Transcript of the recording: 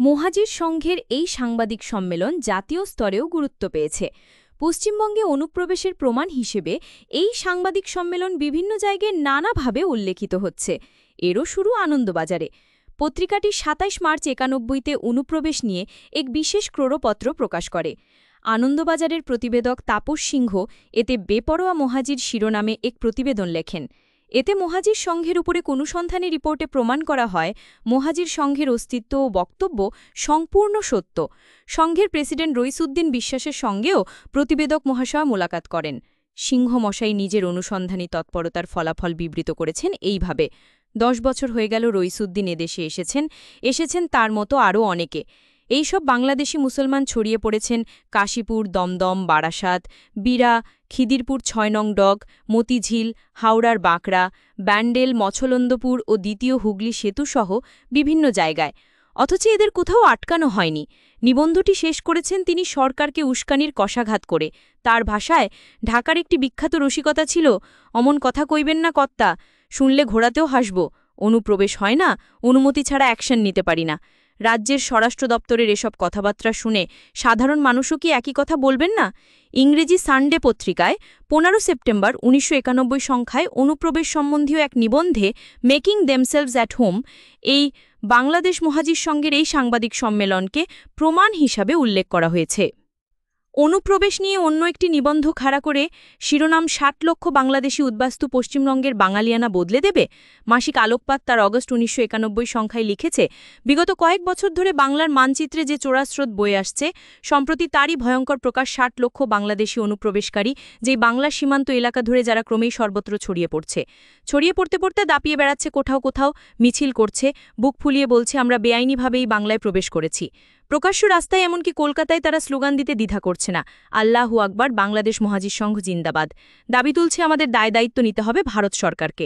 মোহাজির সংঘের এই সাংবাদিক সম্মেলন জাতীয় স্তরেও গুরুত্ব পেয়েছে। পশ্চিমবঙ্গে অনুপ্রবেশের প্রমাণ হিসেবে এই সাংবাদিক সম্মেলন বিভিন্ন জায়গায় নানাভাবে উল্লেখিত হচ্ছে। এরও শুরু আনন্দবাজারে। পত্রিকাটি ২৭ মার্চ ৯১তে অনুপ্রবেশ নিয়ে এক বিশেষ ক্রোড়পত্র প্রকাশ করে। আনন্দবাজারের প্রতিবেদক তাপস সিংহ এতে বেপরোয়া মোহাজির শিরোনামে এক প্রতিবেদন লেখেন। এতে মোহাজির সংঘের উপরে অনুসন্ধানী রিপোর্টে প্রমাণ করা হয় মোহাজির সংঘের অস্তিত্ব ও বক্তব্য সম্পূর্ণ সত্য। সংঘের প্রেসিডেন্ট রইসুদ্দিন বিশ্বাসের সঙ্গেও প্রতিবেদক মহাশয় মোলাকাত করেন। সিংহ মশাই নিজের অনুসন্ধানী তৎপরতার ফলাফল বিবৃত করেছেন এইভাবে: ১০ বছর হয়ে গেল রইসুদ্দিন এদেশে এসেছেন তার মতো আরও অনেকে। এইসব বাংলাদেশি মুসলমান ছড়িয়ে পড়েছেন কাশীপুর, দমদম, বারাসাত, বিরা, খিদিরপুর ৬ নং ডগ, মতিঝিল, হাওড়ার বাঁকড়া, ব্যান্ডেল, মছলন্দপুর ও দ্বিতীয় হুগলি সেতুসহ বিভিন্ন জায়গায়। অথচ এদের কোথাও আটকানো হয়নি। নিবন্ধটি শেষ করেছেন তিনি সরকারকে উস্কানির কষাঘাত করে। তার ভাষায়, ঢাকার একটি বিখ্যাত রসিকতা ছিল, অমন কথা কইবেন না কর্তা, শুনলে ঘোড়াতেও হাসব। অনুপ্রবেশ হয় না, অনুমতি ছাড়া অ্যাকশন নিতে পারি না। রাজ্যের স্বরাষ্ট্র দপ্তরের এসব কথাবার্তা শুনে সাধারণ মানুষও কি একই কথা বলবেন না? ইংরেজি সানডে পত্রিকায় ১৫ সেপ্টেম্বর ১৯৯১ সংখ্যায় অনুপ্রবেশ সম্বন্ধীয় এক নিবন্ধে মেকিং দেমসেলভস অ্যাট হোম এই বাংলাদেশ মোহাজির সংঘের এই সাংবাদিক সম্মেলনকে প্রমাণ হিসাবে উল্লেখ করা হয়েছে। অনুপ্রবেশ নিয়ে অন্য একটি নিবন্ধ খাড়া করে শিরোনাম ৬০ লক্ষ বাংলাদেশি উদ্বাস্তু পশ্চিমবঙ্গের বাঙালিয়ানা বদলে দেবে। মাসিক আলোকপাত তার অগস্ট ১৯৯১ সংখ্যায় লিখেছে, বিগত কয়েক বছর ধরে বাংলার মানচিত্রে যে চোরাস্রোত বয়ে আসছে, সম্প্রতি তারই ভয়ঙ্কর প্রকাশ ৬০ লক্ষ বাংলাদেশি অনুপ্রবেশকারী, যেই বাংলার সীমান্ত এলাকা ধরে যারা ক্রমেই সর্বত্র ছড়িয়ে পড়তে পড়তে দাপিয়ে বেড়াচ্ছে কোথাও কোথাও, মিছিল করছে, বুক ফুলিয়ে বলছে আমরা বেআইনিভাবেই বাংলায় প্রবেশ করেছি। প্রকাশ্য রাস্তায় এমনকি কলকাতায় তারা স্লোগান দিতে দ্বিধা করছে না, আল্লাহু আকবার, বাংলাদেশ মোহাজির সংঘ জিন্দাবাদ। দাবি তুলছে আমাদের দায় দায়িত্ব নিতে হবে ভারত সরকারকে।